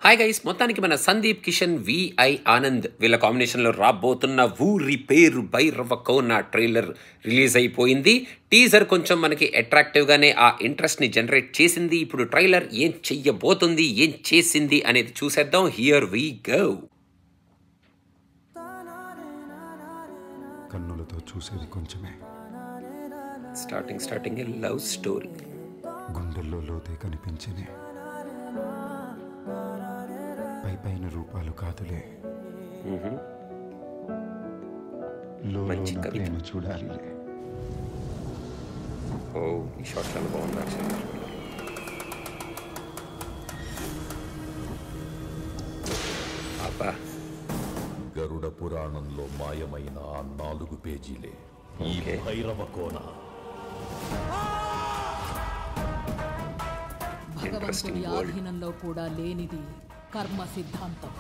Hi guys, మొత్తానికి మన Sandeep Kishan VI Anand వీళ్ళ కాంబినేషన్లో రాబోతున్న ఊరి పేరు భైరవ కోన ట్రైలర్ రిలీజ్ అయిపోయింది. టీజర్ కొంచెం మనకి అట్రాక్టివ్గానే ఆ ఇంట్రెస్ట్ని జనరేట్ చేసింది. ఇప్పుడు ట్రైలర్ ఏం చెయ్యబోతుంది, ఏం చేసింది అనేది చూసేద్దాం. Here we go. కన్నులతో చూసేది కొంచెమే, స్టార్టింగ్ లవ్ స్టోరీ, గుండెల్లో లోతే కనిపించనే, పైన రూపాలు కాదులే, మంచి కవిత. ప్రేమ చూడాలిలే. ఓ, ఈ షాట్ చాలా బాగుంది. అబ్బా, గరుడ పురాణంలో మాయమైన ఆ 4 పేజీలే ఈ భైరవ కోన. భగవంతుడి ఆధీనంలో కూడా లేనిది కర్మ సిద్ధాంతం.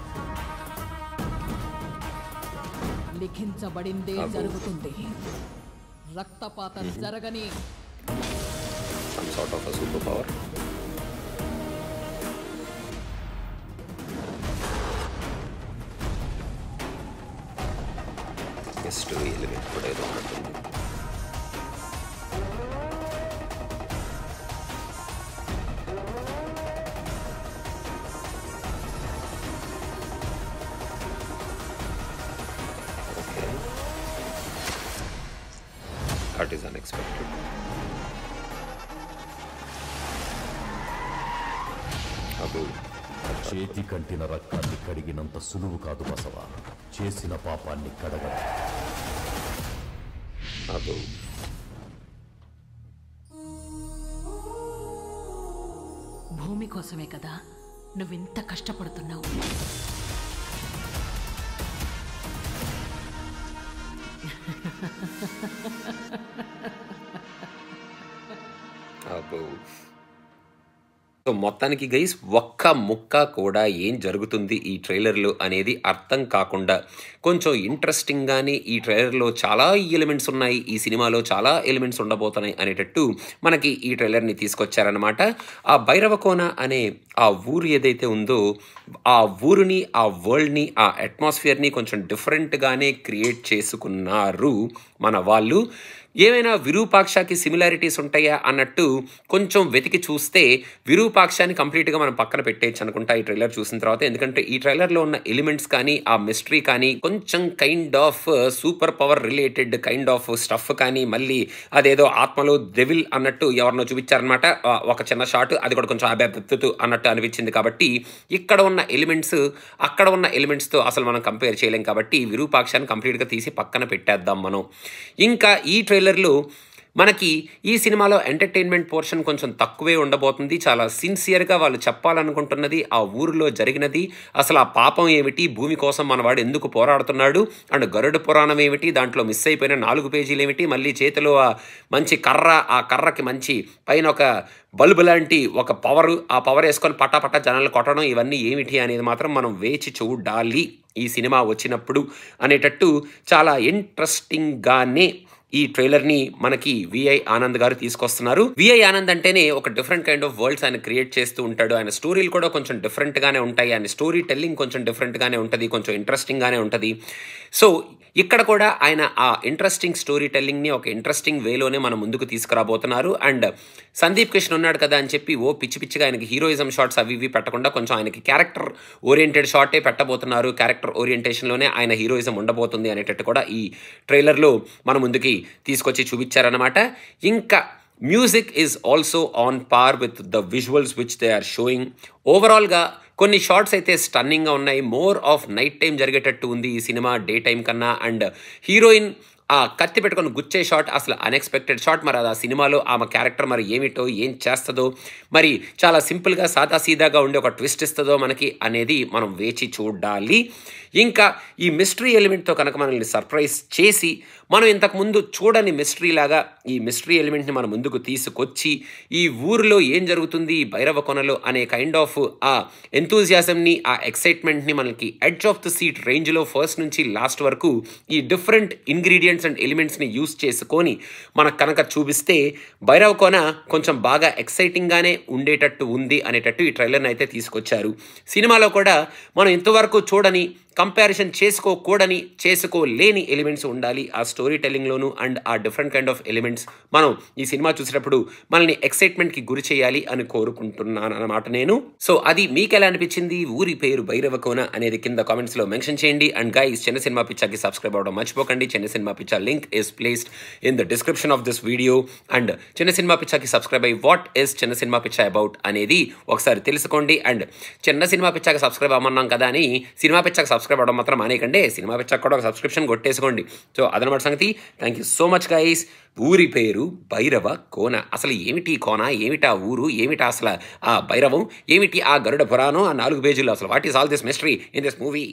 లిఖించబడిందే జరుగుతుంది. రక్తపాతం జరగని some sort of a superpower. Mystery element కూడా ఏదో ఉంటుంది. That is unexpected. చేతి కంటిన రక్తాన్ని కడిగినంత సులువు కాదు బసవ చేసిన పాపాన్ని కడగడం. భూమి కోసమే కదా నువ్వింత కష్టపడుతున్నావు. సో మొత్తానికి గైస్, ఒక్క ముక్క కూడా ఏం జరుగుతుంది ఈ ట్రైలర్లో అనేది అర్థం కాకుండా కొంచెం ఇంట్రెస్టింగ్గానే ఈ ట్రైలర్లో చాలా ఎలిమెంట్స్ ఉన్నాయి, ఈ సినిమాలో చాలా ఎలిమెంట్స్ ఉండబోతున్నాయి అనేటట్టు మనకి ఈ ట్రైలర్ని తీసుకొచ్చారనమాట. ఆ భైరవ కోన అనే ఆ ఊరు ఏదైతే ఉందో ఆ ఊరిని, ఆ వరల్డ్ని, ఆ అట్మాస్ఫియర్ని కొంచెం డిఫరెంట్గానే క్రియేట్ చేసుకున్నారు మన వాళ్ళు. ఏమైనా విరూపాక్షకి సిమిలారిటీస్ ఉంటాయా అన్నట్టు కొంచెం వెతికి చూస్తే విరూపాక్షాన్ని కంప్లీట్గా మనం పక్కన పెట్టేయచ్చు అనుకుంటా ఈ ట్రైలర్ చూసిన తర్వాత. ఎందుకంటే ఈ ట్రైలర్లో ఉన్న ఎలిమెంట్స్ కానీ, ఆ మిస్టరీ కానీ, కొంచెం kind of super power related kind of stuff కానీ, మళ్ళీ అదేదో ఆత్మలో డెవిల్ అన్నట్టు ఎవరినో చూపించారనమాట ఒక చిన్న షాట్. అది కూడా కొంచెం అభ్యర్థితు అన్నట్టు అనిపించింది. కాబట్టి ఇక్కడ ఉన్న ఎలిమెంట్స్ అక్కడ ఉన్న ఎలిమెంట్స్తో అసలు మనం కంపేర్ చేయలేం. కాబట్టి విరూపాక్షాన్ని కంప్లీట్గా తీసి పక్కన పెట్టేద్దాం మనం. ఇంకా ఈ ట్రైలర్లో మనకి ఈ సినిమాలో ఎంటర్టైన్మెంట్ పోర్షన్ కొంచెం తక్కువే ఉండబోతుంది. చాలా సిన్సియర్గా వాళ్ళు చెప్పాలనుకుంటున్నది, ఆ ఊరిలో జరిగినది, అసలు ఆ పాపం ఏమిటి, భూమి కోసం మనవాడు ఎందుకు పోరాడుతున్నాడు, అండ్ గరుడ పురాణం ఏమిటి, దాంట్లో మిస్ అయిపోయిన 4 పేజీలు ఏమిటి, మళ్ళీ చేతిలో ఆ మంచి కర్ర, ఆ కర్రకి మంచి పైన ఒక బల్బు లాంటి ఒక పవరు, ఆ పవర్ వేసుకొని పట్టా జనాలు కొట్టడం, ఇవన్నీ ఏమిటి అనేది మాత్రం మనం వేచి చూడాలి ఈ సినిమా వచ్చినప్పుడు అనేటట్టు చాలా ఇంట్రెస్టింగ్గానే ఈ ట్రైలర్ని మనకి విఐ ఆనంద్ గారు తీసుకొస్తున్నారు. విఐ ఆనంద్ అంటేనే ఒక డిఫరెంట్ కైండ్ ఆఫ్ వరల్డ్స్ ఆయన క్రియేట్ చేస్తూ ఉంటాడు. ఆయన స్టోరీలు కూడా కొంచెం డిఫరెంట్గానే ఉంటాయి, ఆయన స్టోరీ టెల్లింగ్ కొంచెం డిఫరెంట్గానే ఉంటుంది, కొంచెం ఇంట్రెస్టింగ్గానే ఉంటుంది. సో ఇక్కడ కూడా ఆయన ఆ ఇంట్రెస్టింగ్ స్టోరీ టెల్లింగ్ని ఒక ఇంట్రెస్టింగ్ వేలోనే మన ముందుకు తీసుకురాబోతున్నారు. అండ్ సందీప్ కిషన్ ఉన్నాడు కదా అని చెప్పి ఓ పిచ్చిగా ఆయనకి హీరోయిజం షాట్స్ అవి ఇవి పెట్టకుండా కొంచెం ఆయనకి క్యారెక్టర్ ఓరియంటెడ్ షాటే పెట్టబోతున్నారు. క్యారెక్టర్ ఓరియంటేషన్లోనే ఆయన హీరోయిజం ఉండబోతుంది అనేటట్టు కూడా ఈ ట్రైలర్లో మన ముందుకి తీసుకొచ్చి చూపించారనమాట. ఇంకా music is also on par with the visuals which they are showing. ఓవరాల్గా కొన్ని షార్ట్స్ అయితే స్టన్నింగ్గా ఉన్నాయి. మోర్ ఆఫ్ నైట్ టైం జరిగేటట్టు ఉంది ఈ సినిమా డే టైం కన్నా. అండ్ హీరోయిన్ ఆ కత్తి పెట్టుకొని గుచ్చే షాట్ అసలు అన్ఎక్స్పెక్టెడ్ షాట్. మరి అది ఆ సినిమాలో ఆమె క్యారెక్టర్ మరి ఏమిటో, ఏం చేస్తుందో, మరి చాలా సింపుల్గా సాదాసీదాగా ఉండే ఒక ట్విస్ట్ ఇస్తుందో మనకి అనేది మనం వేచి చూడాలి. ఇంకా ఈ మిస్టరీ ఎలిమెంట్తో కనుక మనల్ని సర్ప్రైజ్ చేసి మనం ఇంతకుముందు చూడని మిస్టరీ లాగా ఈ మిస్టరీ ఎలిమెంట్ని మన ముందుకు తీసుకొచ్చి ఈ ఊరిలో ఏం జరుగుతుంది ఈ భైరవ కొనలో అనే కైండ్ ఆఫ్ ఆ ఎంతూజియాజంని, ఆ ఎక్సైట్మెంట్ని మనకి ఎడ్జ్ ఆఫ్ ద సీట్ రేంజ్లో ఫస్ట్ నుంచి లాస్ట్ వరకు ఈ డిఫరెంట్ ఇంగ్రీడియంట్స్ వేరియంట్స్ అండ్ ఎలిమెంట్స్ని యూస్ చేసుకొని మనకు కనుక చూపిస్తే భైరవ కోన కొంచెం బాగా ఎక్సైటింగ్గానే ఉండేటట్టు ఉంది అనేటట్టు ఈ ట్రైలర్ని అయితే తీసుకొచ్చారు. సినిమాలో కూడా మనం ఇంతవరకు చూడని, కంపారిజన్ చేసుకోలేని ఎలిమెంట్స్ ఉండాలి ఆ స్టోరీ టెల్లింగ్లోను. అండ్ ఆ డిఫరెంట్ కైండ్ ఆఫ్ ఎలిమెంట్స్ మనం ఈ సినిమా చూసేటప్పుడు మనల్ని ఎక్సైట్మెంట్కి గురి చేయాలి అని కోరుకుంటున్నాను అన్నమాట నేను. సో అది మీకు ఎలా అనిపించింది? ఊరి పేరు భైరవ కోన అనేది కింద కామెంట్స్లో మెన్షన్ చేయండి. అండ్ గైస్, చిన్న సినిమా పిచ్చాకి సబ్స్క్రైబ్ అవ్వడం మర్చిపోకండి. చిన్న సినిమా పిచ్చా link is placed in the description of this video. And చిన్న సినిమా పిచ్చాకి సబ్స్క్రైబ్ అయ్యి వాట్ ఇస్ చిన్న సినిమా పిచ్చా అబౌట్ అనేది ఒకసారి తెలుసుకోండి. అండ్ చిన్న సినిమా పిచ్చాకి సబ్స్క్రైబ్ అవ్వమన్నాం కదా అని సినిమా పిచ్చాకి సబ్స్క్రైబ్ అవ్వడం మాత్రం మానేయకండి. సినిమా పిచ్చాకి కూడా ఒక సబ్స్క్రిప్షన్ కొట్టేసుకోండి. సో అదనమాట సంగతి. Thank you so much guys. ఊరి పేరు భైరవ కోన. అసలు ఏమిటి కోన, ఏమిటా ఊరు, ఏమిటా అసలు ఆ భైరవం, ఏమిటి ఆ గరుడ పురాణం, ఆ 4 పేజీలు, అసలు what is all this mystery in this movie?